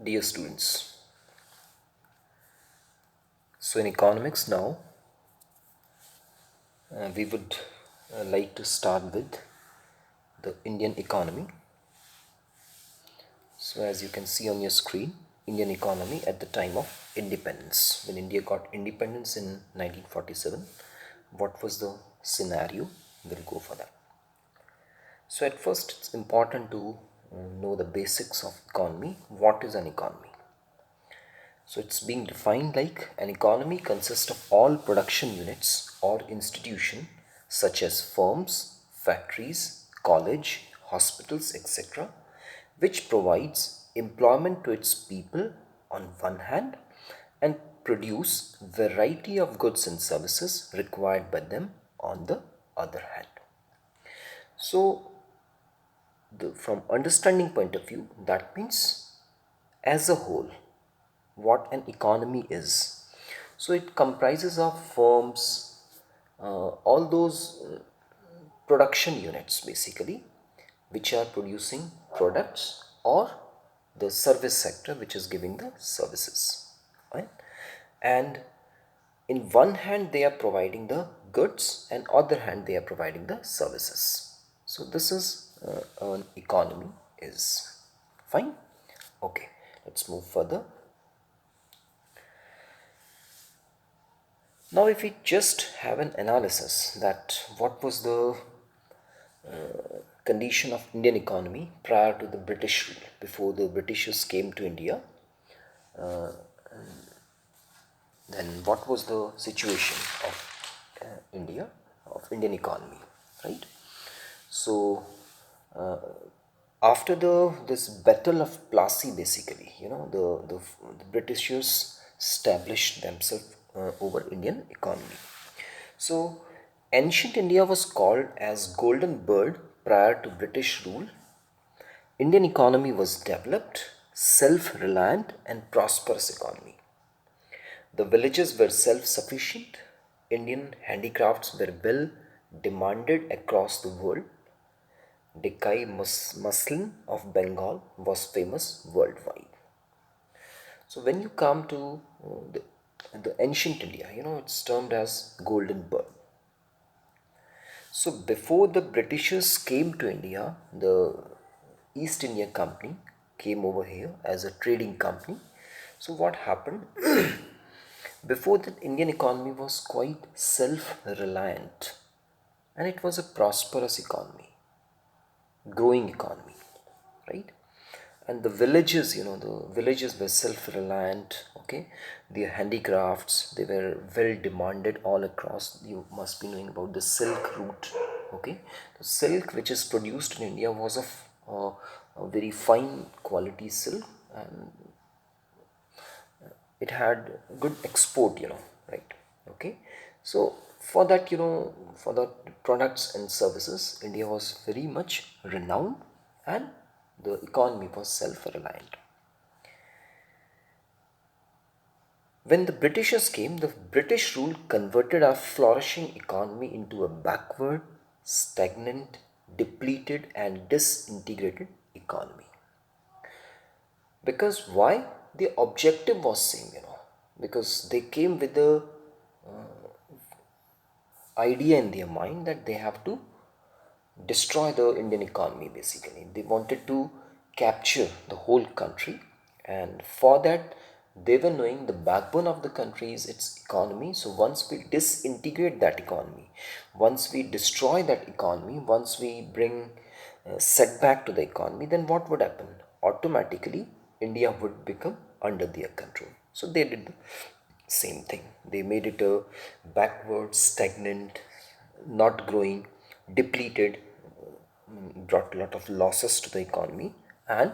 Dear students, so in economics now, we would like to start with the Indian economy. So as you can see on your screen, Indian economy at the time of independence. When India got independence in 1947, what was the scenario? We'll go for that. So at first, it's important to know the basics of economy. What is an economy? So it's being defined like an economy consists of all production units or institution such as firms, factories, college, hospitals, etc., which provides employment to its people on one hand and produce variety of goods and services required by them on the other hand. So from understanding point of view, that means as a whole what an economy is. So it comprises of firms, all those production units basically, which are producing products, or the service sector which is giving the services, right? And in one hand they are providing the goods, and other hand they are providing the services. So this is an economy is. Fine. Okay, let's move further. Now if we just have an analysis that what was the condition of Indian economy prior to the British rule, before the Britishers came to India, then what was the situation of India, of Indian economy, right? So after this battle of Plassey, basically, the Britishers established themselves over Indian economy. So ancient India was called as Golden Bird prior to British rule. Indian economy was developed, self-reliant and prosperous economy. The villages were self-sufficient. Indian handicrafts were well demanded across the world. Dekai muslin of Bengal was famous worldwide. So when you come to the ancient India, it's termed as Golden Bird. So before the Britishers came to India, the East India Company came over here as a trading company. So what happened? Before that, Indian economy was quite self-reliant, and it was a prosperous economy, growing economy, right? And the villages, the villages were self-reliant, okay? Their handicrafts, they were well demanded all across. You must be knowing about the silk route, okay? The silk which is produced in India was of a very fine quality silk, and it had good export, right? Okay, so for that, for the products and services, India was very much renowned, and the economy was self-reliant. When the Britishers came, the British rule converted our flourishing economy into a backward, stagnant, depleted and disintegrated economy. Because why? The objective was same, because they came with the idea in their mind that they have to destroy the Indian economy basically. They wanted to capture the whole country, and for that they were knowing the backbone of the country is its economy. So once we disintegrate that economy, once we destroy that economy, once we bring setback to the economy, then what would happen? Automatically India would become under their control. So they did the same thing. They made it a backward, stagnant, not growing, depleted, brought a lot of losses to the economy, and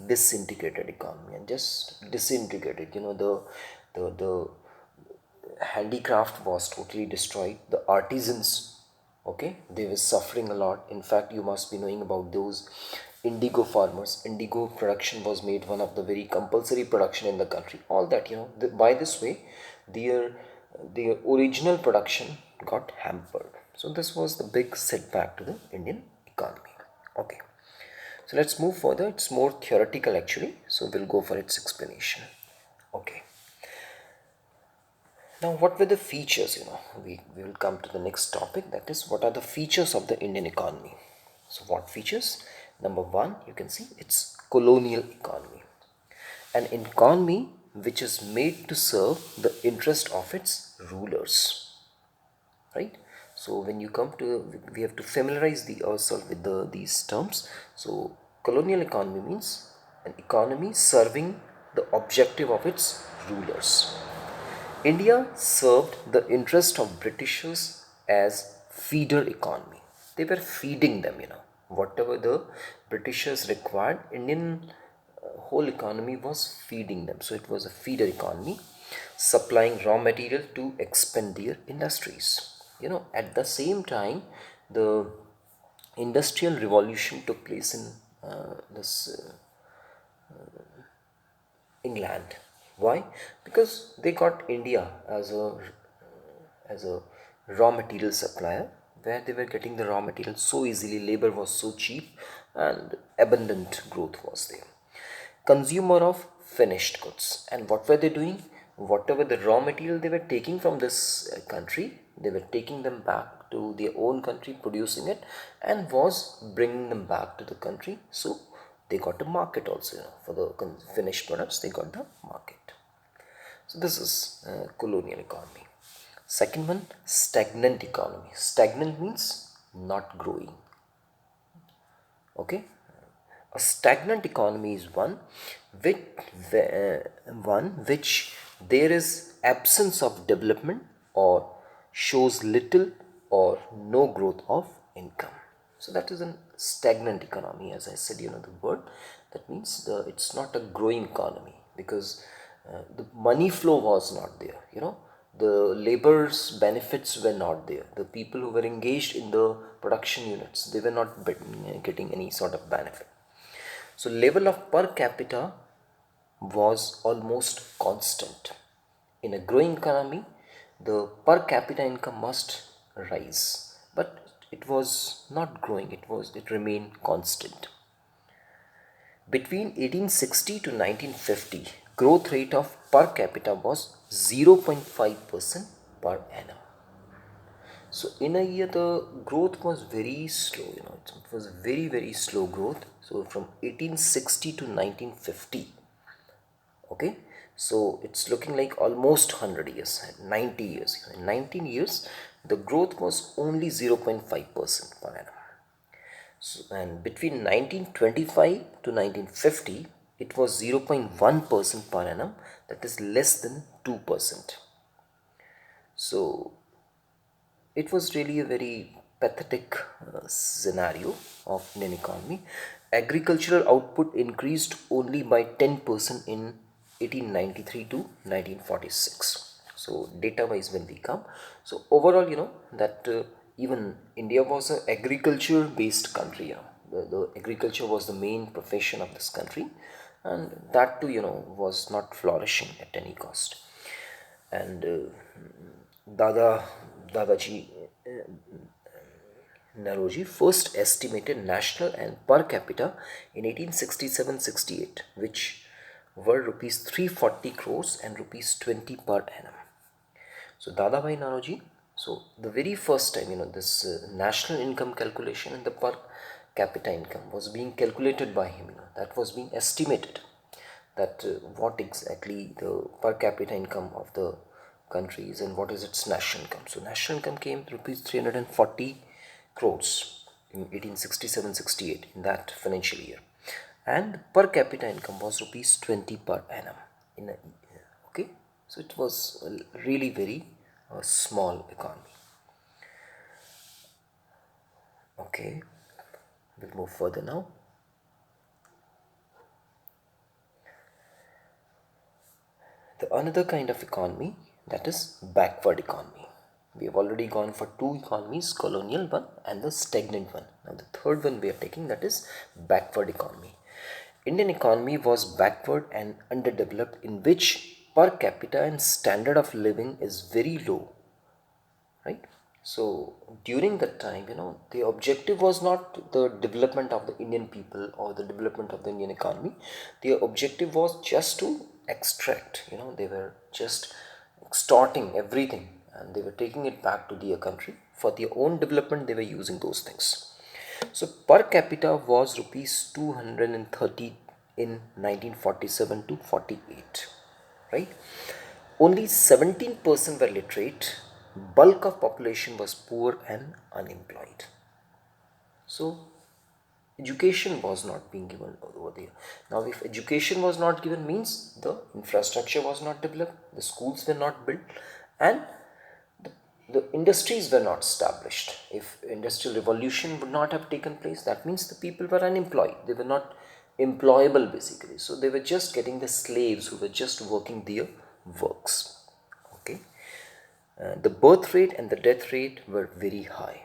disintegrated economy, and just disintegrated. The handicraft was totally destroyed. The artisans, okay, they were suffering a lot. In fact, you must be knowing about those indigo farmers. Indigo production was made one of the very compulsory production in the country. All that, by this way, their their original production got hampered. So this was the big setback to the Indian economy. Okay, So let's move further. It's more theoretical actually, so we'll go for its explanation. Okay. Now, what were the features? We will come to the next topic, that is, what are the features of the Indian economy? So, what features? Number one, you can see it's colonial economy, an economy which is made to serve the interest of its rulers, right? So, when you come to, we have to familiarize ourselves with these terms. So, colonial economy means an economy serving the objective of its rulers. India served the interest of Britishers as feeder economy. They were feeding them. Whatever the Britishers required, Indian whole economy was feeding them. So it was a feeder economy, supplying raw material to expand their industries. At the same time, the industrial revolution took place in this England. Why? Because they got India as a raw material supplier, where they were getting the raw material so easily, labor was so cheap, and abundant growth was there. Consumer of finished goods. And what were they doing? Whatever the raw material they were taking from this country, they were taking them back to their own country, producing it, and was bringing them back to the country. So they got a market also, for the finished products, they got the market. So this is colonial economy. Second one, stagnant economy. Stagnant means not growing. Okay. A stagnant economy is which, one which there is absence of development or shows little or no growth of income. So that is a stagnant economy. As I said, the word, that means it's not a growing economy, because the money flow was not there. The labor's benefits were not there. The people who were engaged in the production units, they were not getting any sort of benefit. So level of per capita was almost constant. In a growing economy, the per capita income must rise, but it was not growing. It remained constant. Between 1860 to 1950, growth rate of per capita was 0.5% per annum. So in a year, the growth was very slow. It was very, very slow growth. So from 1860 to 1950. Okay. So it's looking like almost 100 years, 90 years. In 19 years, the growth was only 0.5% per annum. So, and between 1925 to 1950, it was 0.1% per annum, that is less than 2%. So it was really a very pathetic scenario of Indian economy. Agricultural output increased only by 10% in 1893 to 1946. So data wise, when we come, so overall, that even India was an agriculture based country. The agriculture was the main profession of this country, and that too, was not flourishing at any cost. And Dadaji Naroji first estimated national and per capita in 1867-68, which were rupees 340 crores and rupees 20 per annum. So Dadabhai Naroji, so the very first time, this national income calculation and the per capita income was being calculated by him. That was being estimated, that what exactly the per capita income of the country is and what is its national income. So national income came rupees 340 crores in 1867-68, in that financial year, and per capita income was rupees 20 per annum in a year. Okay, so it was a really very small economy. Okay, we'll move further now. The another kind of economy, that is backward economy. We have already gone for two economies, colonial one and the stagnant one. Now the third one we are taking, that is backward economy. Indian economy was backward and underdeveloped, in which per capita and standard of living is very low, right? So during that time, the objective was not the development of the Indian people or the development of the Indian economy. Their objective was just to extract, they were just extorting everything, and they were taking it back to their country for their own development. They were using those things. So per capita was rupees 230 in 1947 to 48, right? Only 17% were literate. Bulk of population was poor and unemployed. So education was not being given over there. Now, if education was not given, means the infrastructure was not developed, the schools were not built, and the industries were not established. If industrial revolution would not have taken place, that means the people were unemployed. They were not employable basically. So they were just getting the slaves who were just working their works. Okay. The birth rate and the death rate were very high.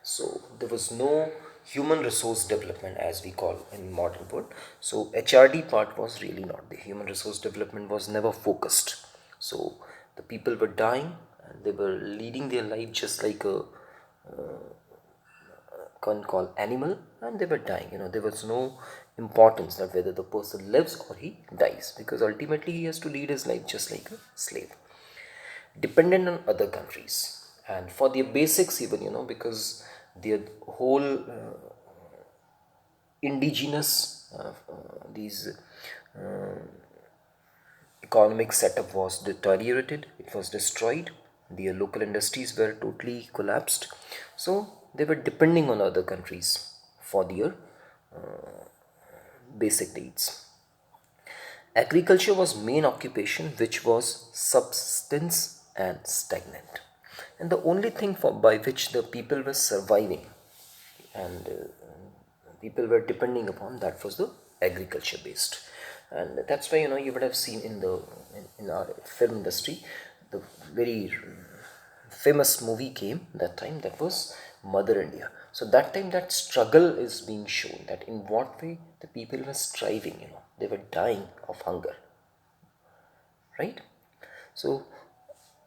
So there was no human resource development as we call in modern world. So HRD part was really not the human resource development was never focused. So the people were dying and they were leading their life just like a can call animal, and they were dying. There was no importance that whether the person lives or he dies, because ultimately he has to lead his life just like a slave, dependent on other countries, and for their basics even, because their whole indigenous these economic setup was deteriorated, it was destroyed, their local industries were totally collapsed. So they were depending on other countries for their basic needs. Agriculture was main occupation, which was subsistence and stagnant, and the only thing by which the people were surviving and people were depending upon, that was the agriculture based. And that's why you would have seen in in our film industry, the very famous movie came that time, that was Mother India. So that time that struggle is being shown, that in what way the people were striving, they were dying of hunger, right? So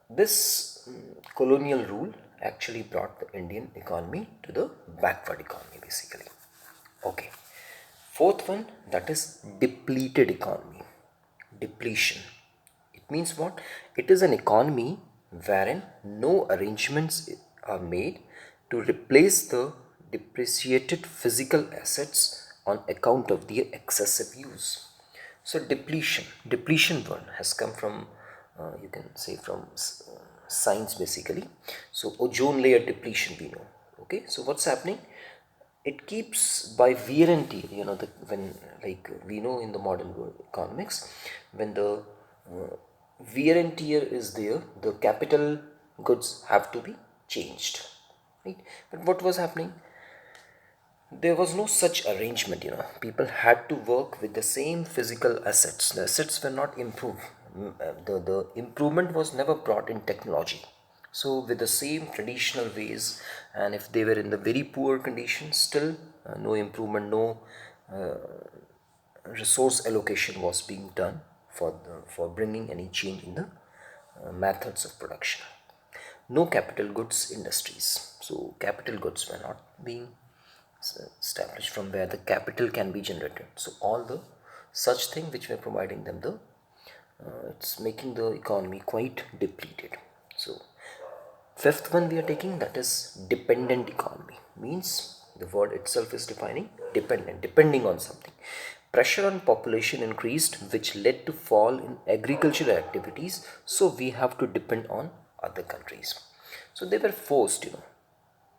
this colonial rule actually brought the Indian economy to the backward economy basically. Okay. Fourth one, that is depleted economy. Depletion. It means what? It is an economy wherein no arrangements are made to replace the depreciated physical assets on account of their excessive use. So depletion one has come from, you can say from science basically. So ozone layer depletion we know. Okay, so what's happening? It keeps by wear and tear, when, like we know in the modern world economics, when the wear and tear is there, the capital goods have to be changed, right? But what was happening? There was no such arrangement. People had to work with the same physical assets. The assets were not improved. The improvement was never brought in technology. So with the same traditional ways, and if they were in the very poor conditions, still no improvement, no resource allocation was being done for bringing any change in the methods of production. No capital goods industries. So capital goods were not being established from where the capital can be generated. So all the such thing which were providing them the it's making the economy quite depleted. So fifth one we are taking, that is dependent economy. Means the word itself is defining dependent, depending on something. Pressure on population increased, which led to fall in agricultural activities. So we have to depend on other countries. So they were forced,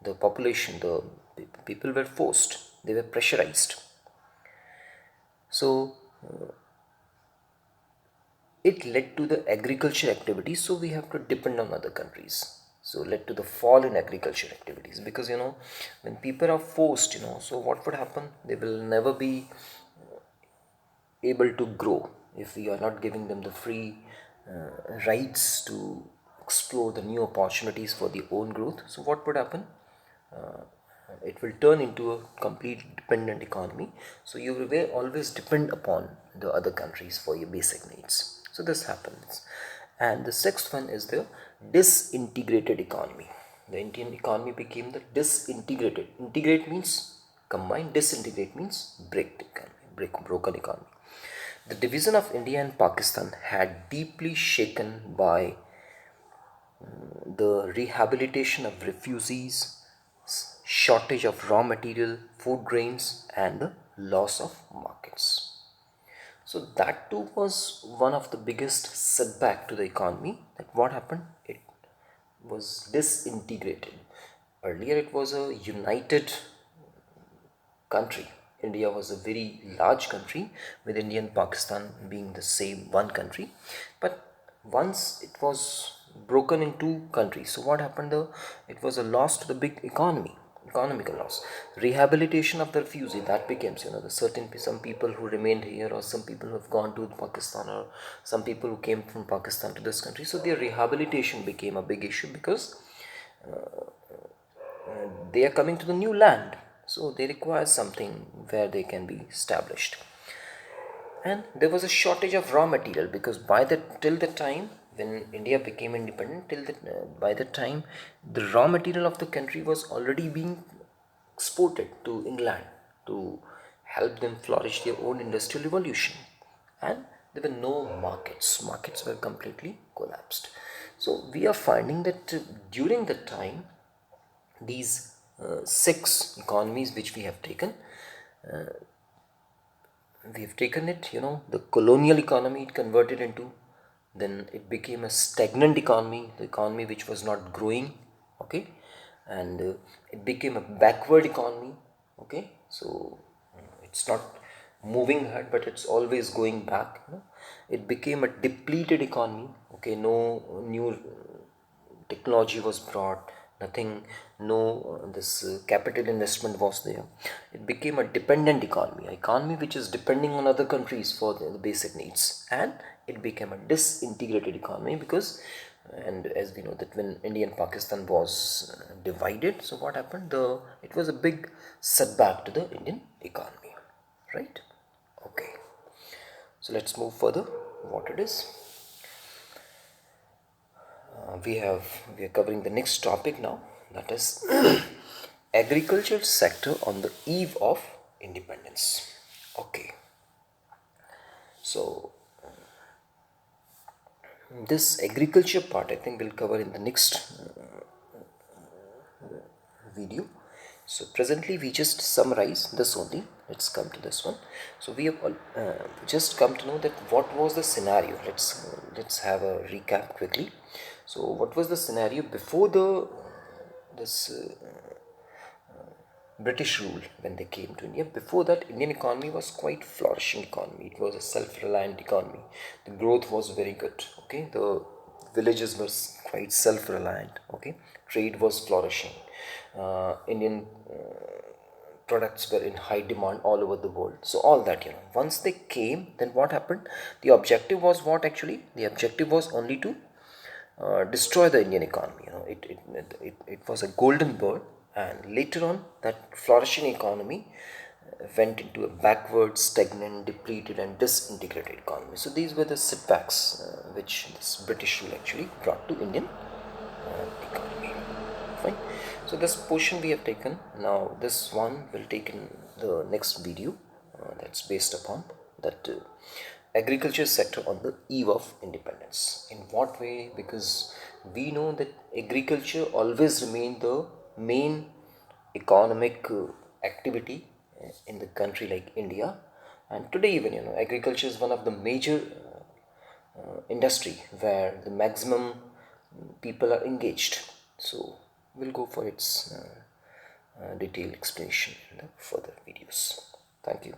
the population, the people were forced, they were pressurized. So it led to the agriculture activities, so we have to depend on other countries. So led to the fall in agriculture activities, because when people are forced, so what would happen? They will never be able to grow if we are not giving them the free rights to explore the new opportunities for their own growth. So what would happen? It will turn into a complete dependent economy. So you will always depend upon the other countries for your basic needs. So this happens. And the sixth one is the disintegrated economy. the Indian economy became the disintegrated. Integrate means combine, disintegrate means break the economy, broken economy. The division of India and Pakistan had deeply shaken by the rehabilitation of refugees, shortage of raw material, food grains, and the loss of markets. So that too was one of the biggest setback to the economy. That what happened? It was disintegrated. Earlier it was a united country. India was a very large country with India and Pakistan being the same one country. But once it was broken in two countries, so what happened? It was a loss to the big economy, economical loss. Rehabilitation of the refugee, that becomes, the some people who remained here, or some people who have gone to Pakistan, or some people who came from Pakistan to this country. So their rehabilitation became a big issue because they are coming to the new land, so they require something where they can be established. And there was a shortage of raw material because till the time when India became independent, by the time the raw material of the country was already being exported to England to help them flourish their own industrial revolution, and there were no markets were completely collapsed. So we are finding that during the time, these six economies which we have taken it, the colonial economy it converted into, then it became a stagnant economy, the economy which was not growing, okay, and it became a backward economy, okay. So it's not moving ahead, but it's always going back, it became a depleted economy, okay. No new technology was brought, nothing, no this capital investment was there. It became a dependent economy which is depending on other countries for the basic needs, and it became a disintegrated economy because, and as we know that when India and Pakistan was divided, so what happened, it was a big setback to the Indian economy, right? Okay, so let's move further what it is. We are covering the next topic now, that is agriculture sector on the eve of independence. Okay, so this agriculture part I think we'll cover in the next video. So presently we just summarize this only. Let's come to this one. So we have just come to know that what was the scenario. Let's have a recap quickly. So what was the scenario before this British rule when they came to India? Before that, Indian economy was quite flourishing economy. It was a self-reliant economy. The growth was very good. Okay, the villages were quite self-reliant. Okay, trade was flourishing. Indian products were in high demand all over the world. So all that, once they came, then what happened? The objective was what actually? The objective was only to destroy the Indian economy. It was a golden bird, and later on that flourishing economy went into a backward, stagnant, depleted, and disintegrated economy. So these were the setbacks which this British rule actually brought to Indian economy. Fine. So this portion we have taken. Now this one will take in the next video. That's based upon that. Agriculture sector on the eve of independence. In what way? Because we know that agriculture always remained the main economic activity in the country like India, and today even agriculture is one of the major industry where the maximum people are engaged. So we'll go for its detailed explanation in the further videos. Thank you.